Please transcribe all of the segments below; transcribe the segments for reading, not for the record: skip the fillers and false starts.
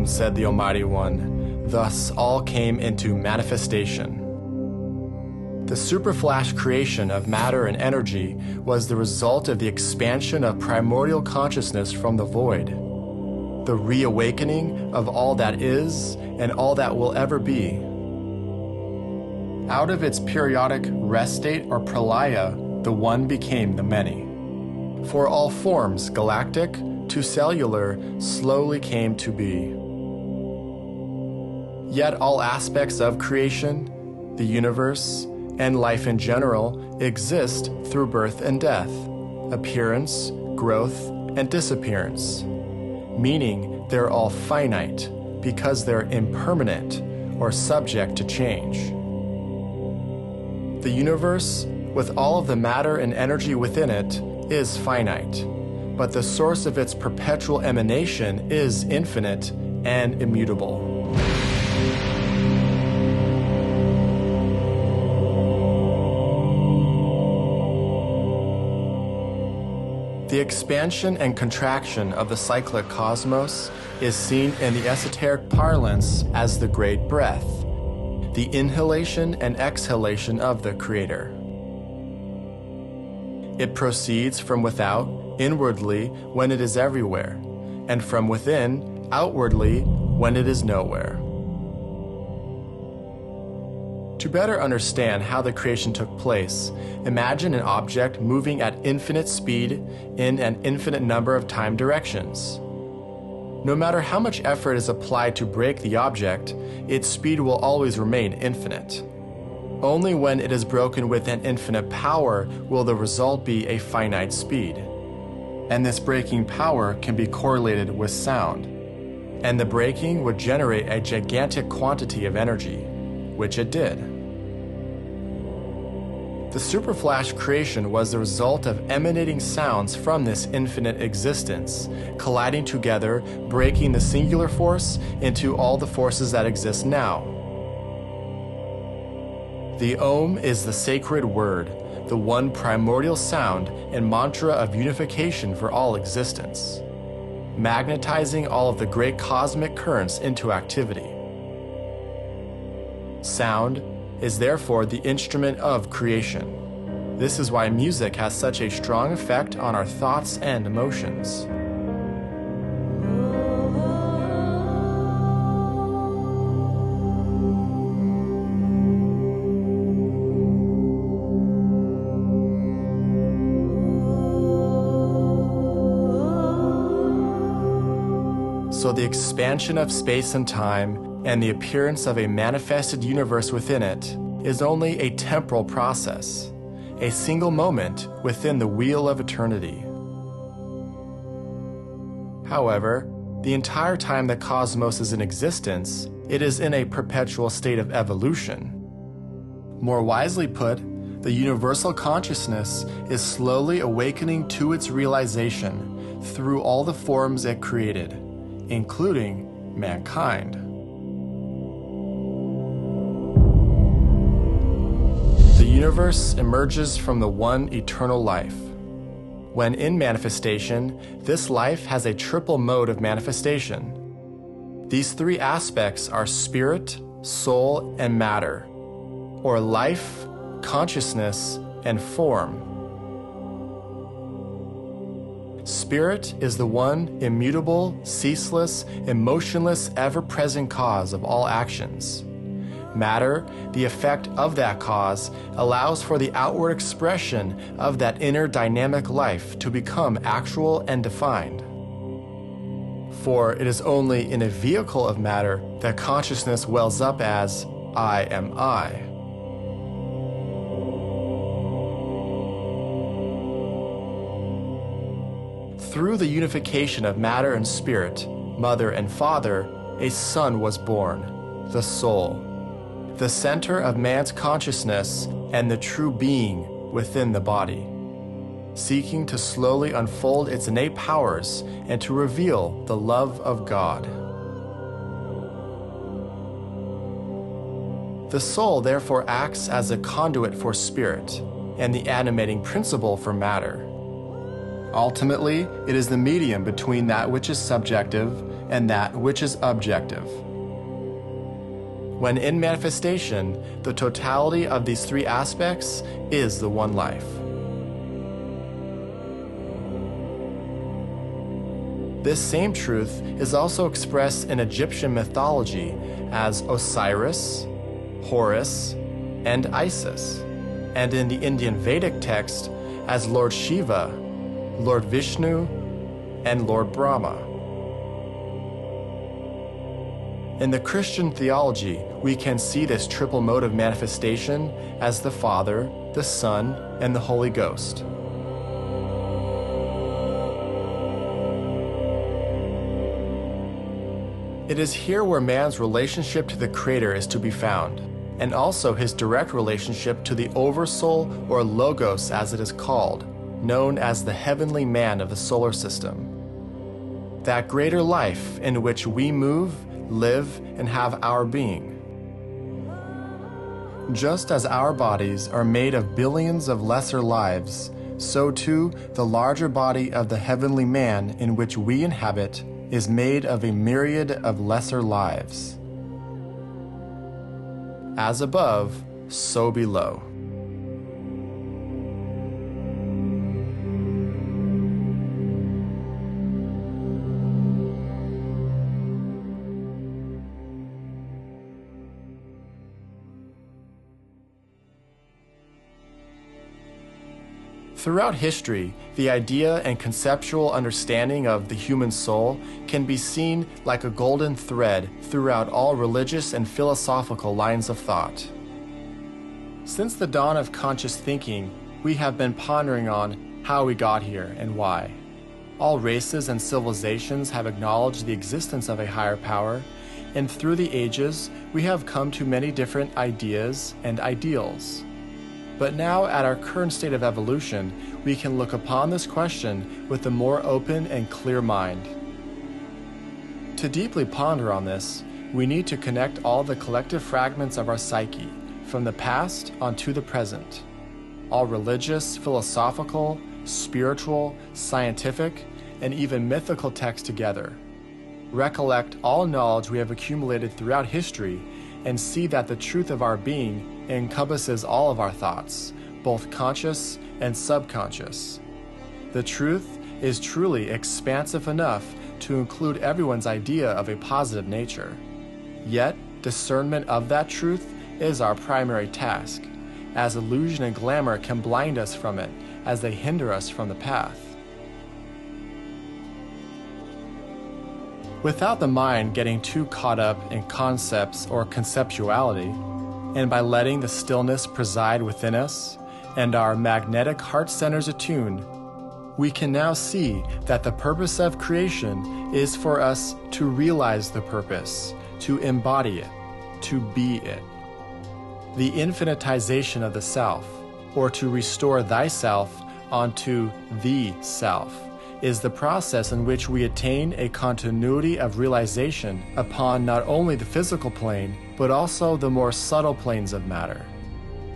Om, said the Almighty One. Thus all came into manifestation. The superflash creation of matter and energy was the result of the expansion of primordial consciousness from the void, the reawakening of all that is and all that will ever be. Out of its periodic rest state or pralaya, the one became the many. For all forms, galactic to cellular, slowly came to be. Yet all aspects of creation, the universe, and life in general exist through birth and death, appearance, growth, and disappearance, meaning they're all finite because they're impermanent or subject to change. The universe, with all of the matter and energy within it, is finite, but the source of its perpetual emanation is infinite and immutable. The expansion and contraction of the cyclic cosmos is seen in the esoteric parlance as the great breath, the inhalation and exhalation of the Creator. It proceeds from without, inwardly, when it is everywhere, and from within, outwardly, when it is nowhere. To better understand how the creation took place, imagine an object moving at infinite speed in an infinite number of time directions. No matter how much effort is applied to break the object, its speed will always remain infinite. Only when it is broken with an infinite power will the result be a finite speed. And this breaking power can be correlated with sound. And the breaking would generate a gigantic quantity of energy, which it did. The superflash creation was the result of emanating sounds from this infinite existence, colliding together, breaking the singular force into all the forces that exist now. The Om is the sacred word, the one primordial sound and mantra of unification for all existence, magnetizing all of the great cosmic currents into activity. Sound is therefore the instrument of creation. This is why music has such a strong effect on our thoughts and emotions. So the expansion of space and time and the appearance of a manifested universe within it is only a temporal process, a single moment within the wheel of eternity. However, the entire time the cosmos is in existence, it is in a perpetual state of evolution. More wisely put, the universal consciousness is slowly awakening to its realization through all the forms it created, including mankind. The universe emerges from the one eternal life. When in manifestation, this life has a triple mode of manifestation. These three aspects are spirit, soul, and matter, or life, consciousness, and form. Spirit is the one immutable, ceaseless, emotionless, ever-present cause of all actions. Matter, the effect of that cause, allows for the outward expression of that inner dynamic life to become actual and defined. For it is only in a vehicle of matter that consciousness wells up as I am I. Through the unification of matter and spirit, mother and father, a son was born, the soul, the center of man's consciousness and the true being within the body, seeking to slowly unfold its innate powers and to reveal the love of God. The soul therefore acts as a conduit for spirit and the animating principle for matter. Ultimately, it is the medium between that which is subjective and that which is objective. When in manifestation, the totality of these three aspects is the one life. This same truth is also expressed in Egyptian mythology as Osiris, Horus, and Isis, and in the Indian Vedic text as Lord Shiva, Lord Vishnu, and Lord Brahma. In the Christian theology, we can see this triple mode of manifestation as the Father, the Son, and the Holy Ghost. It is here where man's relationship to the Creator is to be found, and also his direct relationship to the Oversoul, or Logos as it is called, known as the heavenly man of the solar system. That greater life in which we move, live, and have our being. Just as our bodies are made of billions of lesser lives, so too the larger body of the heavenly man in which we inhabit is made of a myriad of lesser lives. As above, so below. Throughout history, the idea and conceptual understanding of the human soul can be seen like a golden thread throughout all religious and philosophical lines of thought. Since the dawn of conscious thinking, we have been pondering on how we got here and why. All races and civilizations have acknowledged the existence of a higher power, and through the ages, we have come to many different ideas and ideals. But now, at our current state of evolution, we can look upon this question with a more open and clear mind. To deeply ponder on this, we need to connect all the collective fragments of our psyche, from the past onto the present. All religious, philosophical, spiritual, scientific, and even mythical texts together. Recollect all knowledge we have accumulated throughout history and see that the truth of our being encompasses all of our thoughts, both conscious and subconscious. The truth is truly expansive enough to include everyone's idea of a positive nature. Yet, discernment of that truth is our primary task, as illusion and glamour can blind us from it as they hinder us from the path. Without the mind getting too caught up in concepts or conceptuality, and by letting the stillness preside within us and our magnetic heart centers attuned, we can now see that the purpose of creation is for us to realize the purpose, to embody it, to be it. The infinitization of the self, or to restore thyself onto the self, is the process in which we attain a continuity of realization upon not only the physical plane, but also the more subtle planes of matter,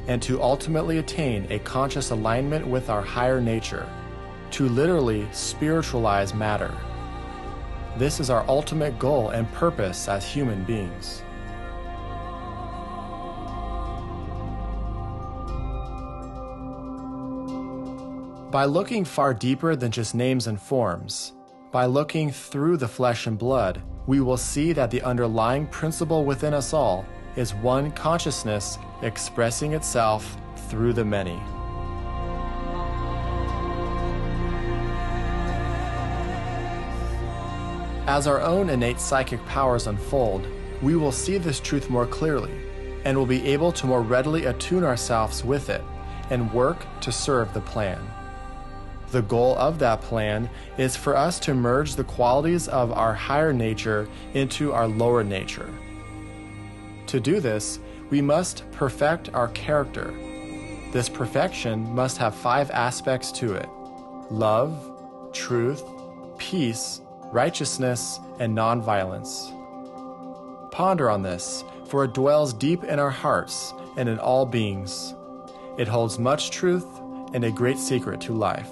and to ultimately attain a conscious alignment with our higher nature, to literally spiritualize matter. This is our ultimate goal and purpose as human beings. By looking far deeper than just names and forms, by looking through the flesh and blood, we will see that the underlying principle within us all is one consciousness expressing itself through the many. As our own innate psychic powers unfold, we will see this truth more clearly, and will be able to more readily attune ourselves with it and work to serve the plan. The goal of that plan is for us to merge the qualities of our higher nature into our lower nature. To do this, we must perfect our character. This perfection must have 5 aspects to it: love, truth, peace, righteousness, and nonviolence. Ponder on this, for it dwells deep in our hearts and in all beings. It holds much truth and a great secret to life.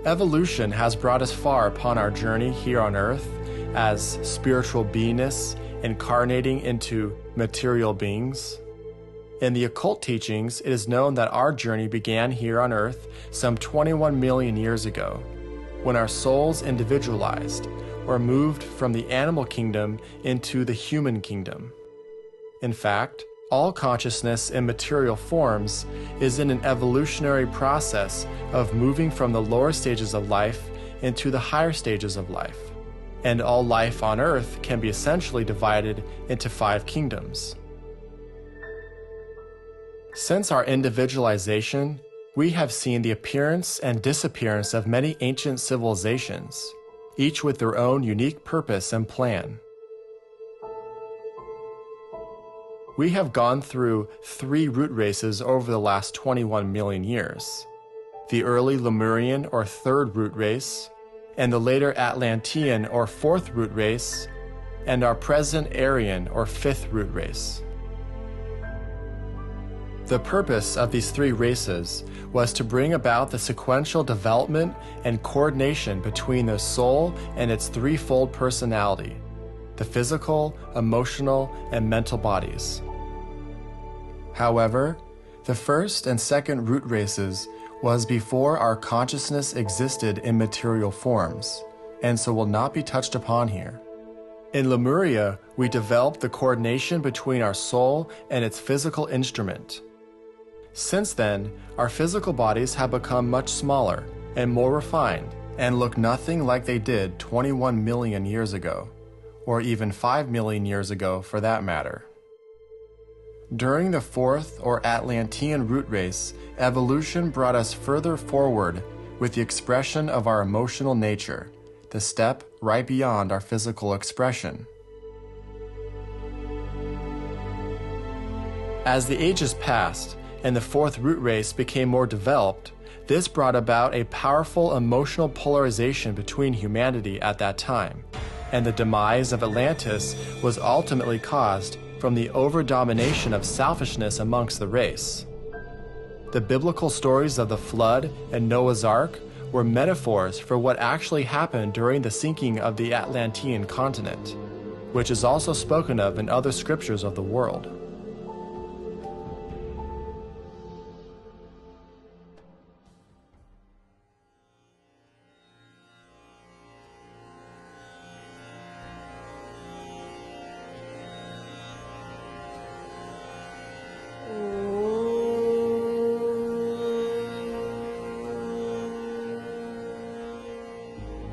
Evolution has brought us far upon our journey here on Earth as spiritual beingness incarnating into material beings. In the occult teachings, it is known that our journey began here on Earth some 21 million years ago, when our souls individualized or moved from the animal kingdom into the human kingdom. In fact, all consciousness in material forms is in an evolutionary process of moving from the lower stages of life into the higher stages of life. And all life on Earth can be essentially divided into 5 kingdoms. Since our individualization, we have seen the appearance and disappearance of many ancient civilizations, each with their own unique purpose and plan. We have gone through 3 root races over the last 21 million years: the early Lemurian or 3rd root race, and the later Atlantean or 4th root race, and our present Aryan or 5th root race. The purpose of these 3 races was to bring about the sequential development and coordination between the soul and its threefold personality: the physical, emotional, and mental bodies. However, the 1st and 2nd root races was before our consciousness existed in material forms, and so will not be touched upon here. In Lemuria, we developed the coordination between our soul and its physical instrument. Since then, our physical bodies have become much smaller and more refined and look nothing like they did 21 million years ago, or even 5 million years ago for that matter. During the 4th or Atlantean root race, evolution brought us further forward with the expression of our emotional nature, the step right beyond our physical expression. As the ages passed and the 4th root race became more developed, this brought about a powerful emotional polarization between humanity at that time, and the demise of Atlantis was ultimately caused from the over-domination of selfishness amongst the race. The biblical stories of the flood and Noah's Ark were metaphors for what actually happened during the sinking of the Atlantean continent, which is also spoken of in other scriptures of the world.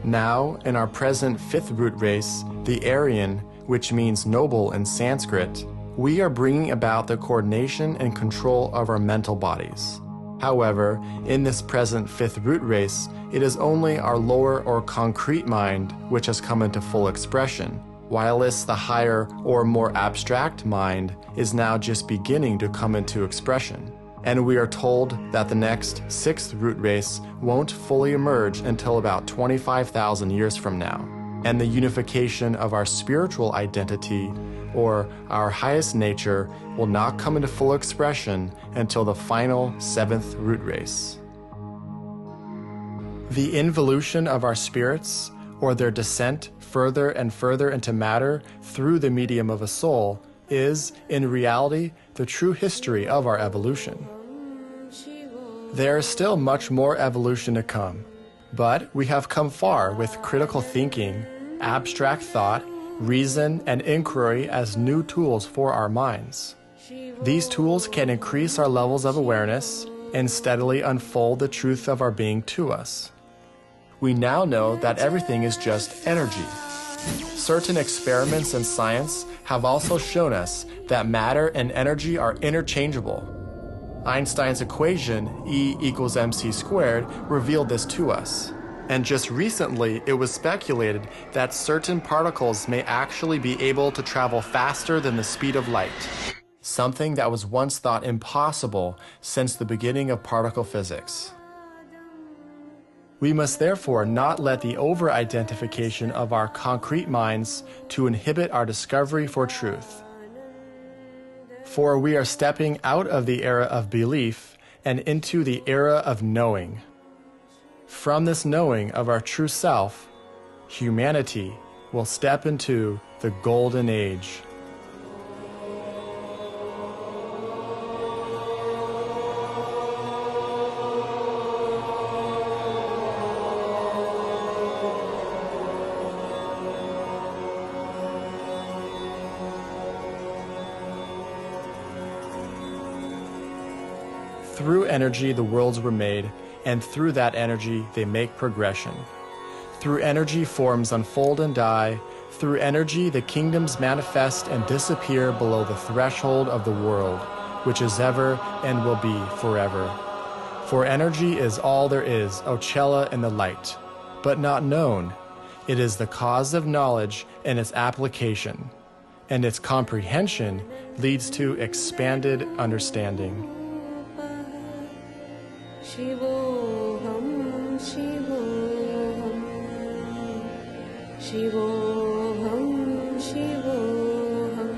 Now, in our present 5th root race, the Aryan, which means noble in Sanskrit, we are bringing about the coordination and control of our mental bodies. However, in this present 5th root race, it is only our lower or concrete mind which has come into full expression, whilst the higher or more abstract mind is now just beginning to come into expression. And we are told that the next 6th root race won't fully emerge until about 25,000 years from now, and the unification of our spiritual identity, or our highest nature, will not come into full expression until the final 7th root race. The involution of our spirits, or their descent further and further into matter through the medium of a soul, is, in reality, the true history of our evolution. There is still much more evolution to come, but we have come far with critical thinking, abstract thought, reason, and inquiry as new tools for our minds. These tools can increase our levels of awareness and steadily unfold the truth of our being to us. We now know that everything is just energy. Certain experiments in science have also shown us that matter and energy are interchangeable. Einstein's equation, E equals mc squared, revealed this to us. And just recently, it was speculated that certain particles may actually be able to travel faster than the speed of light, something that was once thought impossible since the beginning of particle physics. We must therefore not let the over-identification of our concrete minds to inhibit our discovery for truth. For we are stepping out of the era of belief and into the era of knowing. From this knowing of our true self, humanity will step into the golden age. Through energy, the worlds were made, and through that energy, they make progression. Through energy, forms unfold and die. Through energy, the kingdoms manifest and disappear below the threshold of the world, which is ever and will be forever. For energy is all there is, Ocella in the light, but not known. It is the cause of knowledge and its application, and its comprehension leads to expanded understanding. Shivoham, Shivoham, Shivoham, Shivoham,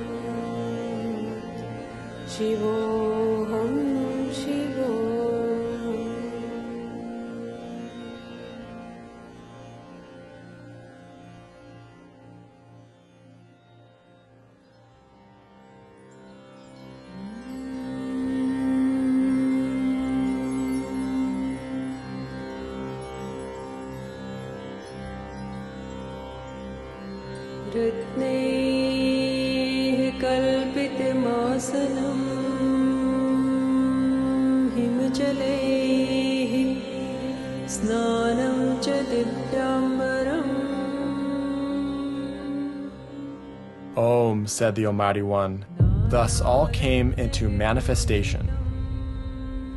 Shivoham, Shivoham. रत्नैः कल्पितमासनं हिमजलैः स्नानं च दिव्याम्बरम्. Om, said the Almighty One. Thus all came into manifestation.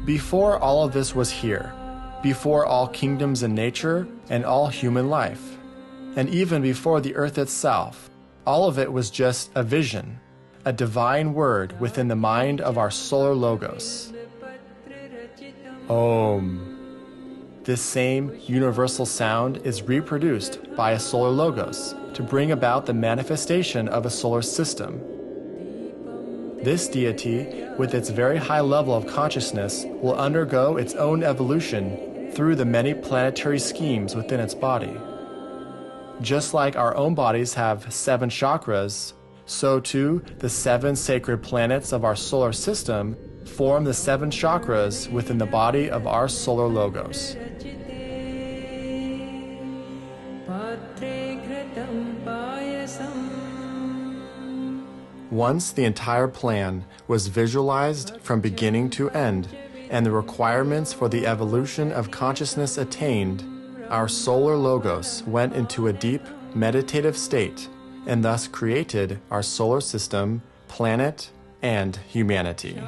Before all of this was here, before all kingdoms in nature and all human life, and even before the earth itself, all of it was just a vision, a divine word within the mind of our solar logos. Om. This same universal sound is reproduced by a solar logos to bring about the manifestation of a solar system. This deity, with its very high level of consciousness, will undergo its own evolution through the many planetary schemes within its body. Just like our own bodies have 7 chakras, so too the 7 sacred planets of our solar system form the 7 chakras within the body of our solar logos. Once the entire plan was visualized from beginning to end, and the requirements for the evolution of consciousness attained, our solar logos went into a deep meditative state and thus created our solar system, planet, and humanity.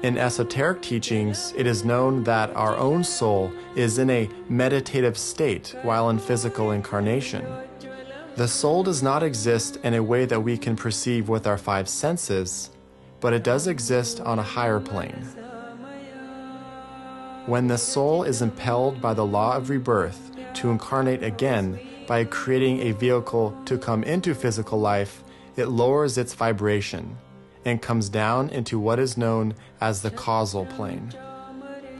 In esoteric teachings, it is known that our own soul is in a meditative state while in physical incarnation. The soul does not exist in a way that we can perceive with our 5 senses, but it does exist on a higher plane. When the soul is impelled by the law of rebirth to incarnate again by creating a vehicle to come into physical life, it lowers its vibration and comes down into what is known as the causal plane.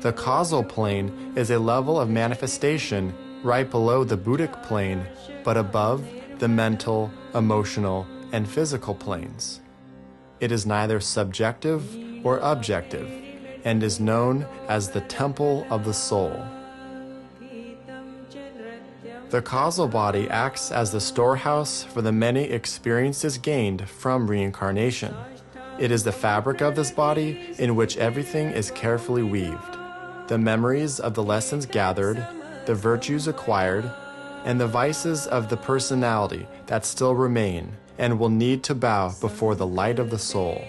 The causal plane is a level of manifestation right below the Buddhic plane, but above the mental, emotional, and physical planes. It is neither subjective or objective, and is known as the temple of the soul. The causal body acts as the storehouse for the many experiences gained from reincarnation. It is the fabric of this body in which everything is carefully weaved. The memories of the lessons gathered, the virtues acquired, and the vices of the personality that still remain and will need to bow before the light of the soul.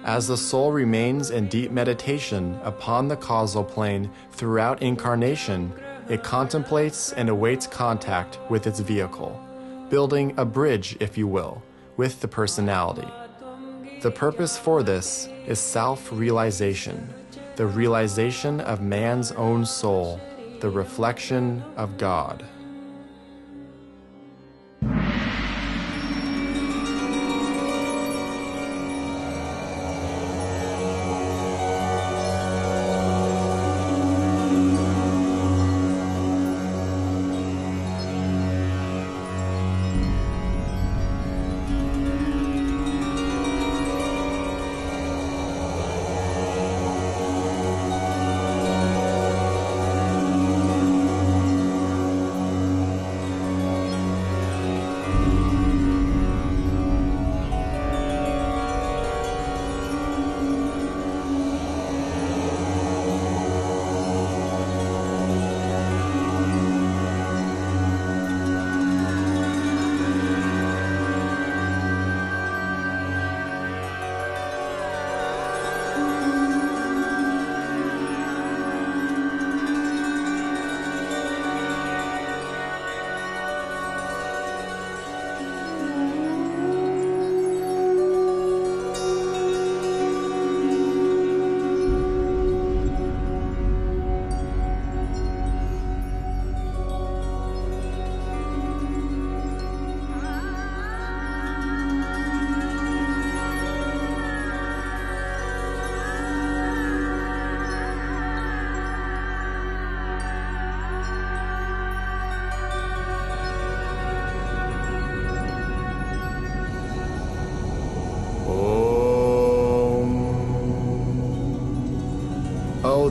As the soul remains in deep meditation upon the causal plane throughout incarnation, it contemplates and awaits contact with its vehicle, building a bridge, if you will, with the personality. The purpose for this is self-realization, the realization of man's own soul, the reflection of God.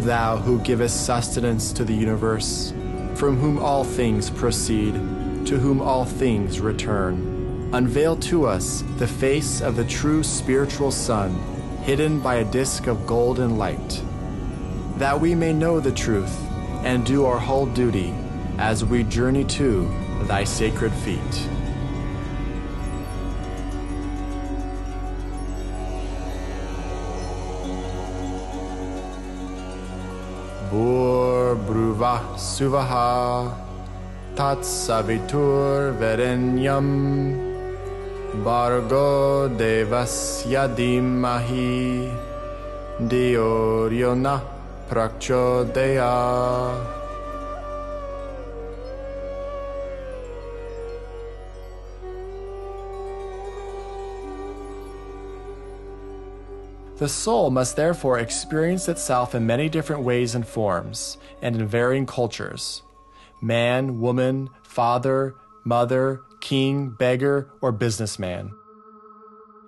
Thou who givest sustenance to the universe, from whom all things proceed, to whom all things return, unveil to us the face of the true spiritual sun, hidden by a disk of golden light, that we may know the truth and do our whole duty as we journey to thy sacred feet. Bhur Bruvah Suvaha Tat Savitur Verenyam Bhargo Devasya Dhimahi Dio Yona Prachodaya. The soul must therefore experience itself in many different ways and forms, and in varying cultures. Man, woman, father, mother, king, beggar, or businessman.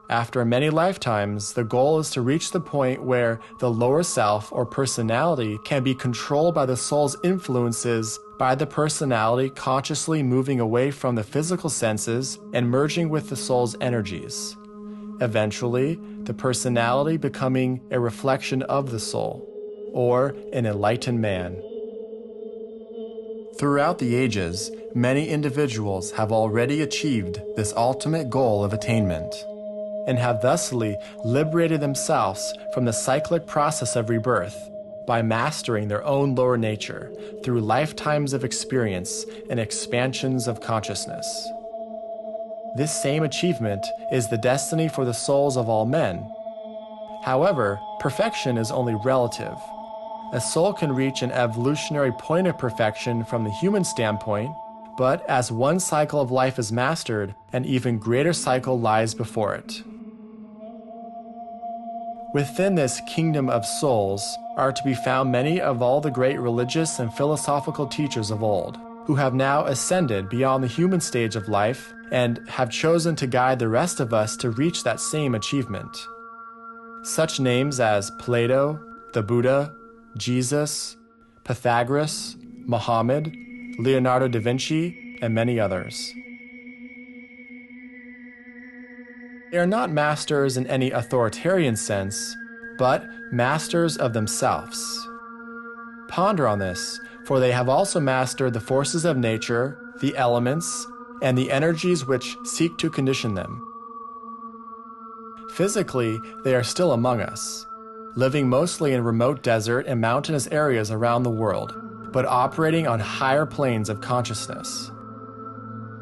After many lifetimes, the goal is to reach the point where the lower self or personality can be controlled by the soul's influences by the personality consciously moving away from the physical senses and merging with the soul's energies. Eventually, the personality becoming a reflection of the soul, or an enlightened man. Throughout the ages, many individuals have already achieved this ultimate goal of attainment, and have thusly liberated themselves from the cyclic process of rebirth by mastering their own lower nature through lifetimes of experience and expansions of consciousness. This same achievement is the destiny for the souls of all men. However, perfection is only relative. A soul can reach an evolutionary point of perfection from the human standpoint, but as one cycle of life is mastered, an even greater cycle lies before it. Within this kingdom of souls are to be found many of all the great religious and philosophical teachers of old, who have now ascended beyond the human stage of life and have chosen to guide the rest of us to reach that same achievement. Such names as Plato, the Buddha, Jesus, Pythagoras, Muhammad, Leonardo da Vinci, and many others. They are not masters in any authoritarian sense, but masters of themselves. Ponder on this, for they have also mastered the forces of nature, the elements, and the energies which seek to condition them. Physically, they are still among us, living mostly in remote desert and mountainous areas around the world, but operating on higher planes of consciousness.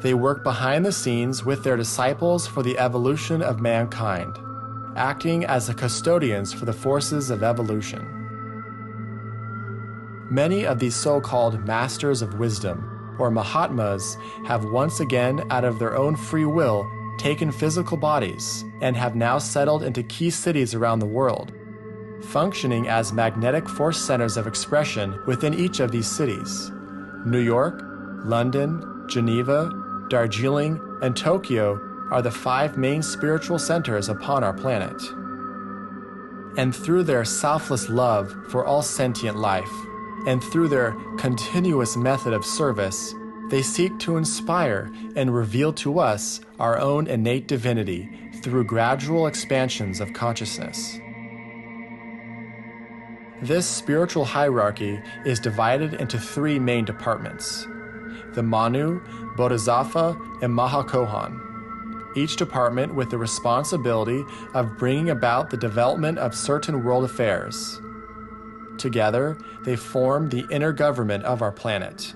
They work behind the scenes with their disciples for the evolution of mankind, acting as the custodians for the forces of evolution. Many of these so-called masters of wisdom, or Mahatmas, have once again, out of their own free will, taken physical bodies and have now settled into key cities around the world, functioning as magnetic force centers of expression within each of these cities. New York, London, Geneva, Darjeeling, and Tokyo are the 5 main spiritual centers upon our planet. And through their selfless love for all sentient life, and through their continuous method of service, they seek to inspire and reveal to us our own innate divinity through gradual expansions of consciousness. This spiritual hierarchy is divided into 3 main departments: the Manu, Bodhisattva, and Mahachohan, each department with the responsibility of bringing about the development of certain world affairs. Together, they form the inner government of our planet.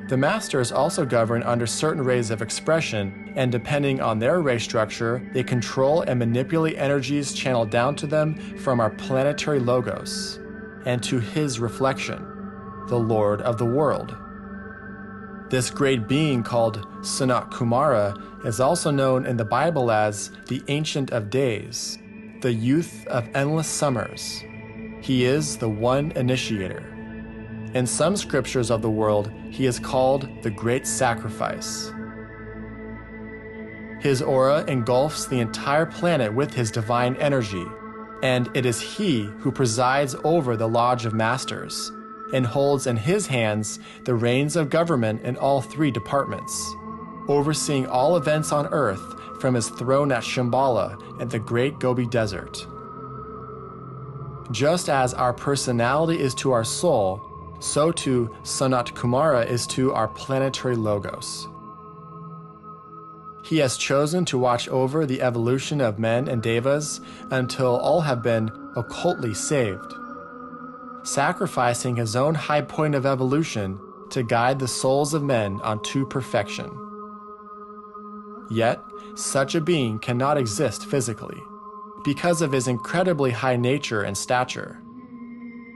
The masters also govern under certain rays of expression, and depending on their ray structure, they control and manipulate energies channeled down to them from our planetary logos, and to his reflection, the Lord of the world. This great being called Sanat Kumara is also known in the Bible as the Ancient of Days, the youth of endless summers. He is the one initiator. In some scriptures of the world, he is called the Great Sacrifice. His aura engulfs the entire planet with his divine energy, and it is he who presides over the Lodge of Masters and holds in his hands the reins of government in all three departments, overseeing all events on earth from his throne at Shambhala in the Great Gobi Desert. Just as our personality is to our soul, so too Sanat Kumara is to our planetary logos. He has chosen to watch over the evolution of men and devas until all have been occultly saved, sacrificing his own high point of evolution to guide the souls of men unto perfection. Yet, such a being cannot exist physically, because of his incredibly high nature and stature.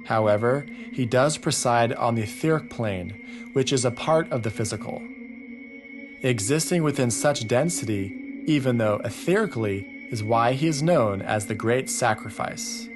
However, he does preside on the etheric plane, which is a part of the physical, existing within such density, even though etherically, is why he is known as the Great Sacrifice.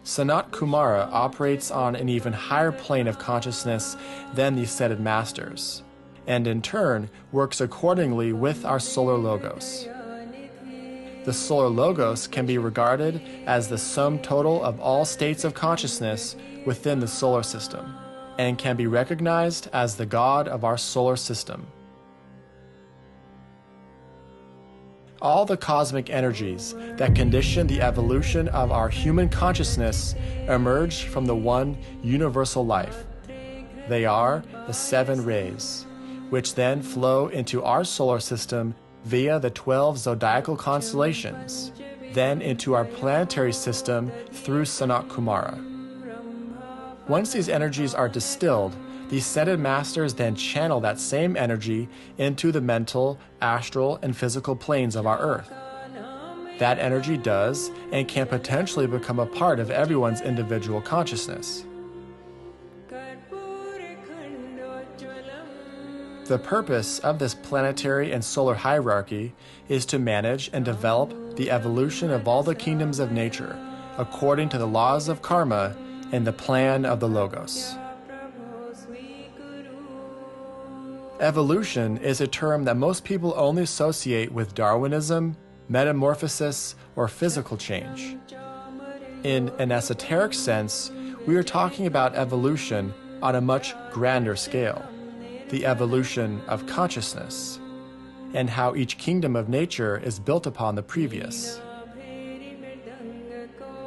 Sanat Kumara operates on an even higher plane of consciousness than the ascended masters, and in turn works accordingly with our solar logos. The solar logos can be regarded as the sum total of all states of consciousness within the solar system, and can be recognized as the God of our solar system. All the cosmic energies that condition the evolution of our human consciousness emerge from the one universal life. They are the 7 rays, which then flow into our solar system via the 12 zodiacal constellations, then into our planetary system through Sanat Kumara. Once these energies are distilled, the ascended masters then channel that same energy into the mental, astral, and physical planes of our earth. That energy does and can potentially become a part of everyone's individual consciousness. The purpose of this planetary and solar hierarchy is to manage and develop the evolution of all the kingdoms of nature according to the laws of karma and the plan of the Logos. Evolution is a term that most people only associate with Darwinism, metamorphosis, or physical change. In an esoteric sense, we are talking about evolution on a much grander scale, the evolution of consciousness, and how each kingdom of nature is built upon the previous.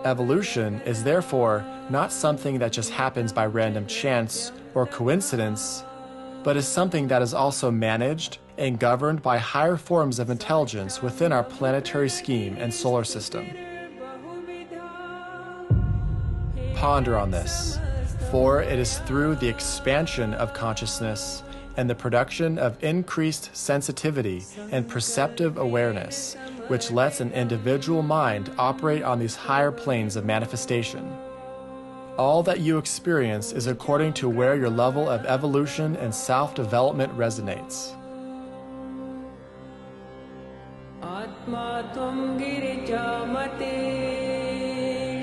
Evolution is therefore not something that just happens by random chance or coincidence, but is something that is also managed and governed by higher forms of intelligence within our planetary scheme and solar system. Ponder on this, for it is through the expansion of consciousness and the production of increased sensitivity and perceptive awareness which lets an individual mind operate on these higher planes of manifestation. All that you experience is according to where your level of evolution and self-development resonates. Atma tvam girijamate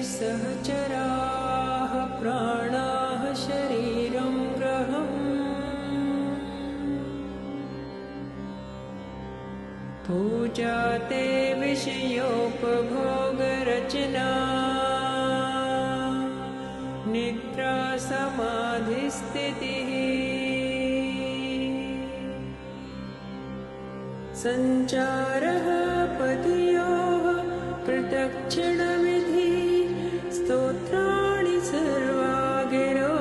sahacharaha pranaha shariram graham pujate vishayopabhoga rachana Nidra samadhisthitihi Sancharaha patiyoha pratakshanavidhi Stotrani sarvagiro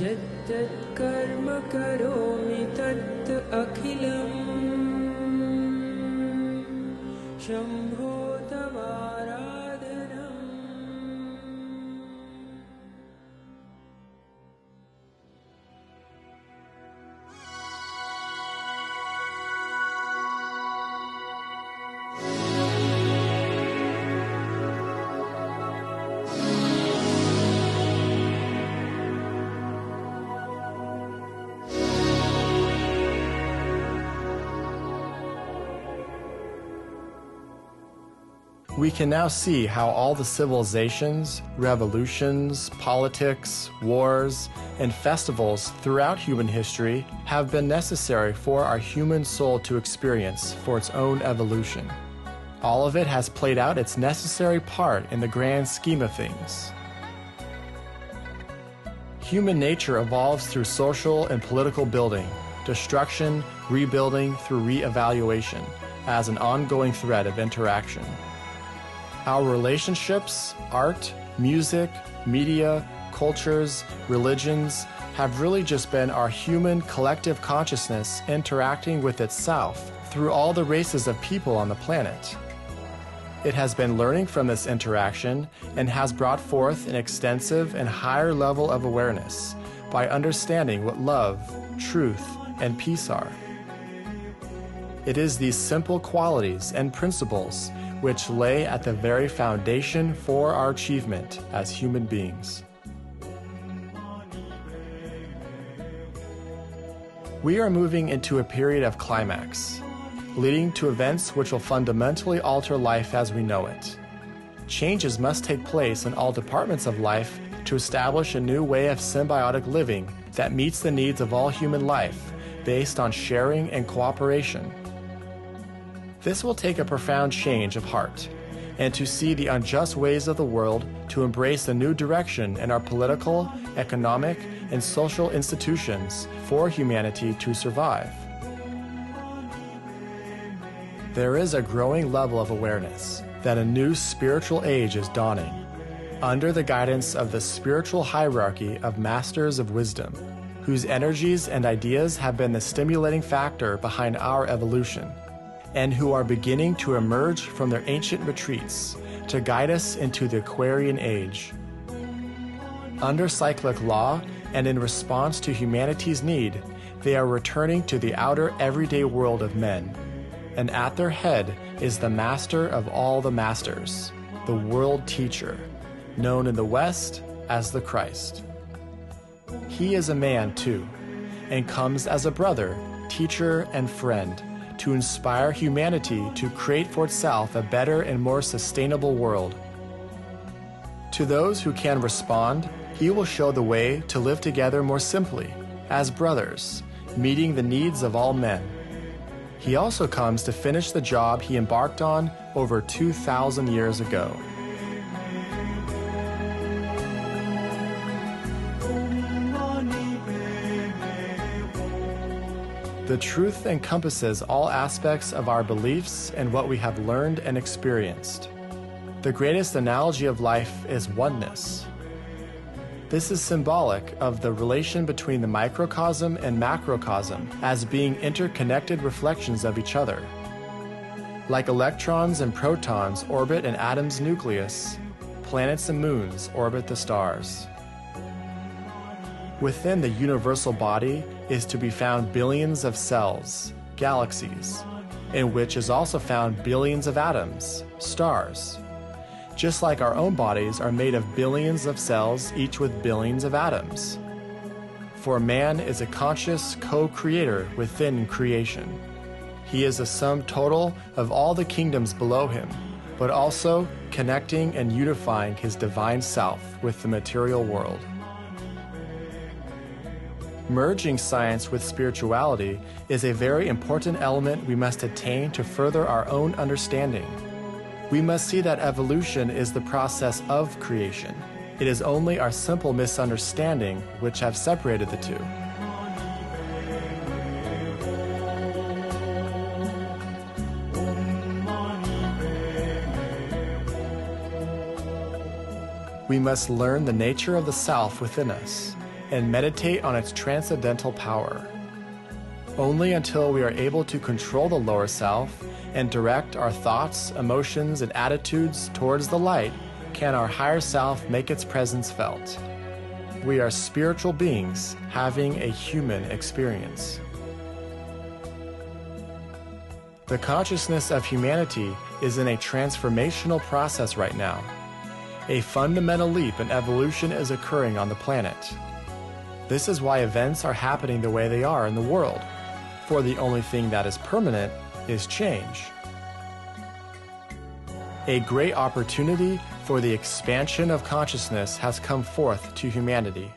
Yat karma karomi tat akhilam Shambho We can now see how all the civilizations, revolutions, politics, wars, and festivals throughout human history have been necessary for our human soul to experience for its own evolution. All of it has played out its necessary part in the grand scheme of things. Human nature evolves through social and political building, destruction, rebuilding through re-evaluation, as an ongoing thread of interaction. Our relationships, art, music, media, cultures, religions have really just been our human collective consciousness interacting with itself through all the races of people on the planet. It has been learning from this interaction and has brought forth an extensive and higher level of awareness by understanding what love, truth, and peace are. It is these simple qualities and principles which lay at the very foundation for our achievement as human beings. We are moving into a period of climax, leading to events which will fundamentally alter life as we know it. Changes must take place in all departments of life to establish a new way of symbiotic living that meets the needs of all human life, based on sharing and cooperation. This will take a profound change of heart, and to see the unjust ways of the world to embrace a new direction in our political, economic, and social institutions for humanity to survive. There is a growing level of awareness that a new spiritual age is dawning, under the guidance of the spiritual hierarchy of masters of wisdom, whose energies and ideas have been the stimulating factor behind our evolution, and who are beginning to emerge from their ancient retreats to guide us into the Aquarian age. Under cyclic law and in response to humanity's need, they are returning to the outer everyday world of men, and at their head is the master of all the masters, the world teacher, known in the West as the Christ. He is a man too, and comes as a brother, teacher, and friend, to inspire humanity to create for itself a better and more sustainable world. To those who can respond, he will show the way to live together more simply, as brothers, meeting the needs of all men. He also comes to finish the job he embarked on over 2,000 years ago. The truth encompasses all aspects of our beliefs and what we have learned and experienced. The greatest analogy of life is oneness. This is symbolic of the relation between the microcosm and macrocosm as being interconnected reflections of each other. Like electrons and protons orbit an atom's nucleus, planets and moons orbit the stars. Within the universal body is to be found billions of cells, galaxies, in which is also found billions of atoms, stars. Just like our own bodies are made of billions of cells, each with billions of atoms. For man is a conscious co-creator within creation. He is a sum total of all the kingdoms below him, but also connecting and unifying his divine self with the material world. Merging science with spirituality is a very important element we must attain to further our own understanding. We must see that evolution is the process of creation. It is only our simple misunderstanding which have separated the two. We must learn the nature of the self within us and meditate on its transcendental power. Only until we are able to control the lower self and direct our thoughts, emotions, and attitudes towards the light can our higher self make its presence felt. We are spiritual beings having a human experience. The consciousness of humanity is in a transformational process right now. A fundamental leap in evolution is occurring on the planet. This is why events are happening the way they are in the world, for the only thing that is permanent is change. a great opportunity for the expansion of consciousness has come forth to humanity.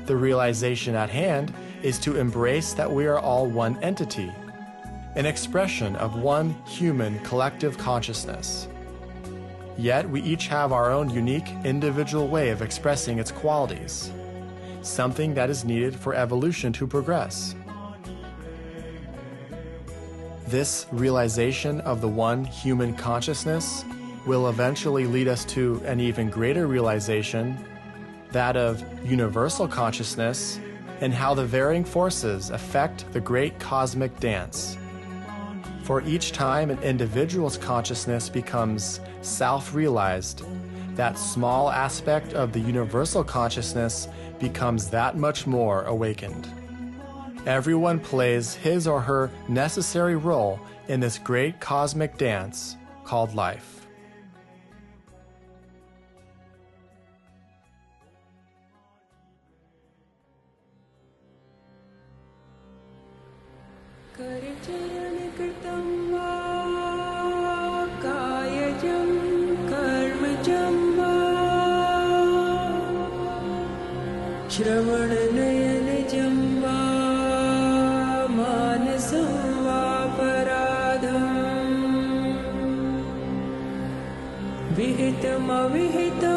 The realization at hand is to embrace that we are all one entity, an expression of one human collective consciousness. Yet we each have our own unique individual way of expressing its qualities, something that is needed for evolution to progress. This realization of the one human consciousness will eventually lead us to an even greater realization, that of universal consciousness, and how the varying forces affect the great cosmic dance. For each time an individual's consciousness becomes self-realized, that small aspect of the universal consciousness becomes that much more awakened. Everyone plays his or her necessary role in this great cosmic dance called life. करचरण कृतं वा कायजं कर्मजं वा श्रवणनयनजं वा मानसं वापराधं विहितमविहितं